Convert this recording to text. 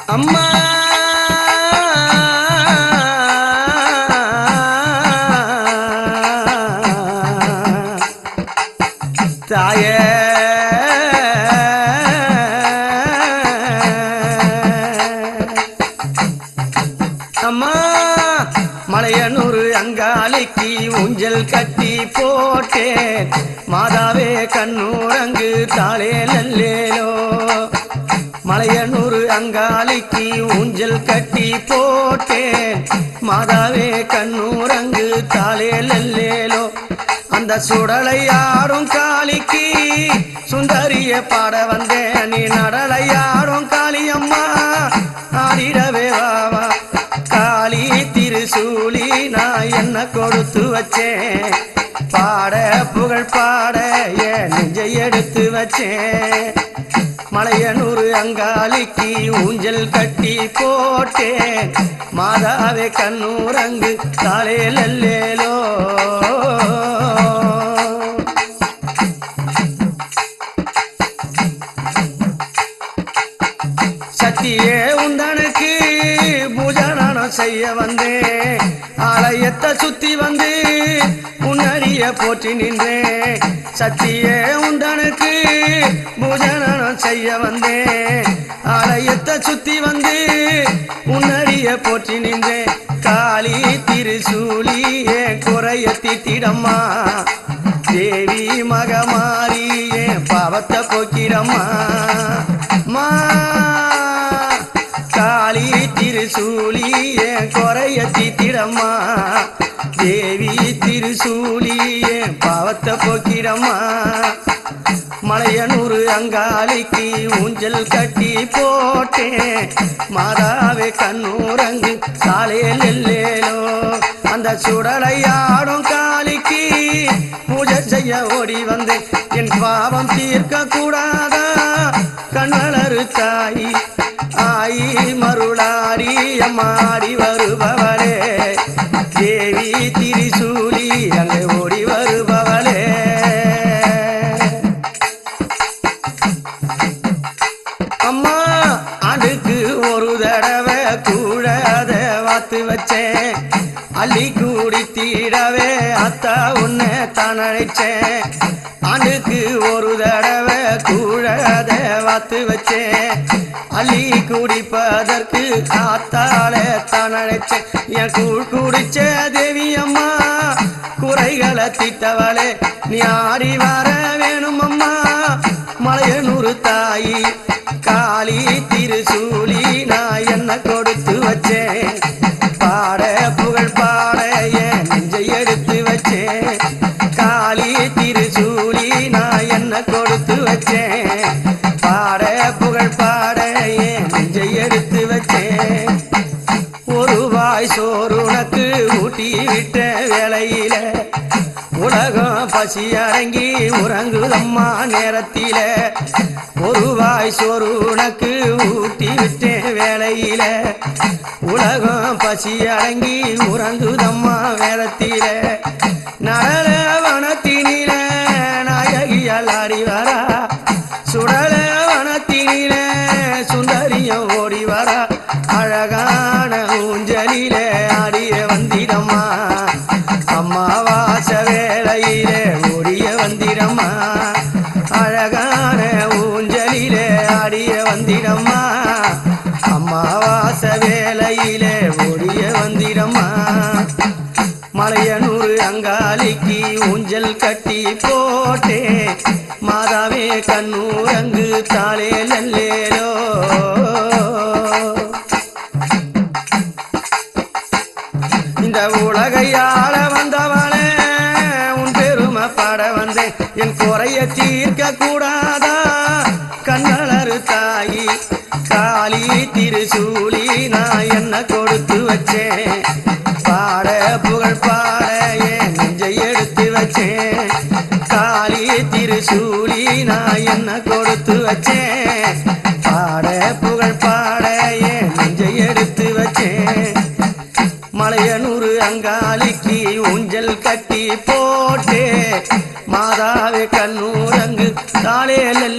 அம்மா தாயே அம்மா மலையனூர் அங்காளிக்கு ஊஞ்சல் கட்டி போட்டேன் மாதாவே கண்ணூரங்கு தாளே நல்லேலோ மலையனூர் அங்காளிக்கு ஊஞ்சல் கட்டி போட்டேன் மாதாவே கண்ணூரங்கு தாளே நல்லேலோ அந்த சுடலையாடும் காளிக்கு சுந்தரிய பாட வந்தேன் நீ நடலையாடும் காளியம்மா ஆடிடவே வாவா காளி திருசூலி நான் என்ன கொடுத்து வச்சேன் பாட புகழ் பாட என் நெஞ்சை எடுத்து வச்சேன் மலையனூர் அங்காளிக்கு ஊஞ்சல் கட்டி போட்டேன் மாதாவே கண்ணூரங்கு தாளே லல்லேலோ சத்தியே உந்தனுக்கு பூஜனம் செய்ய வந்தேன் ஆலயத்தை சுத்தி வந்து உன்னடிய போற்றி நின்றேன் சத்தியே உந்தனுக்கு பூஜனம் செய்ய வந்தேன் ஆலயத்தை சுத்தி வந்து உன்னடிய போற்றி நின்றேன் காளி திருசூலி குறையத்தி திடம்மா தேவி மகமாரி பாவத்தை போக்கிடம்மா மா காளி திருசூலி குறையத்தி திடம்மா தேவி திருசூலி பாவத்தை போக்கிடம்மா மலையனூர் அங்காளிக்கு ஊஞ்சல் கட்டி போட்டேன் மாதாவே கண்ணூரங்கு தாளே லல்லேலோ அந்த சுடலையாடும் காளிக்கு பூஜை செய்ய ஓடி வந்தேன் என் பாவம் தீர்க்க கூடாதா கண்ணலரு தாயி ஆயி மருளாரி அம்மாடி வருபவளே தேவி திரிசூலி அங்கே ஓடி வருபவளே அம்மா அதுக்கு ஒரு தடவை கூடாத வாத்து வச்சேன் அள்ளி கூடி தீடவே அத்தா உன்னை தான் அழைச்சேன் ஆண்டுக்கு ஒரு தடவை கூடாத வாத்து வச்சேன் அள்ளி குடிப்பதற்கு காத்தால தான் அழைச்சேன் என் கூழ் குடிச்ச தேவி அம்மா குறைகளை தீத்தவளே நீ ஆடி வர வேணும் அம்மா மலையனூர் தாயி காளி திருசூலி நான் என்ன கொடுத்து வச்சேன் பாட புகழ் பாட என் நெஞ்சை எடுத்து வச்சேன் காளி திருசூலி நான் என்ன கொடுத்து வச்சேன் பாட புகழ் பாட என் நெஞ்சை எடுத்து வச்சேன் ஒரு வாய் சோறு உனக்கு ஊட்டி விட்ட வேளையில உலகம் பசி அடங்கி உறங்குதம்மா நேரத்தில ஒரு வாய் சோறு உனக்கு ஊட்டி விட்டேன் வேளையில உலகம் பசி அடங்கி உறங்குதம்மா நேரத்தில நடல வனத்தினில நாயகியால் ஆடி வரா சுடல வனத்தினில சுந்தரியம் ஓடி வரா அழகான ஊஞ்சலில ஆடிய வந்திடம்மா அம்மாவாச வேளையிலே ஓடிய வந்திடம்மா அழகான ஊஞ்சலிலே ஆடிய வந்திடம்மா அம்மாவாச வேளையிலே ஓடிய வந்திடம்மா மலையனூர் அங்காளிக்கு ஊஞ்சல் கட்டி போட்டே மாதாவே கண்ணூரங்கு தாளே லல்லேலோ இந்த உலகையாள வந்தவளே உன் பெருமை பாட வந்தேன் என் குறைய தீர்க்க கூடாதா கண்ணலரு தாயி காளி திருசூலி நான் என்ன கொடுத்து வச்சேன் பாட புகழ் பாட என் நெஞ்சை எடுத்து வச்சேன் காளி திருசூலி நான் என்ன கொடுத்து வச்சேன் பாட புகழ் பாட என் நெஞ்சை எடுத்து வச்சேன் மலையனூர் அங்காளிக்கு ஊஞ்சல் கட்டி போட்டே மாதாவே கண்ணூரங்கு தாளே லல்லே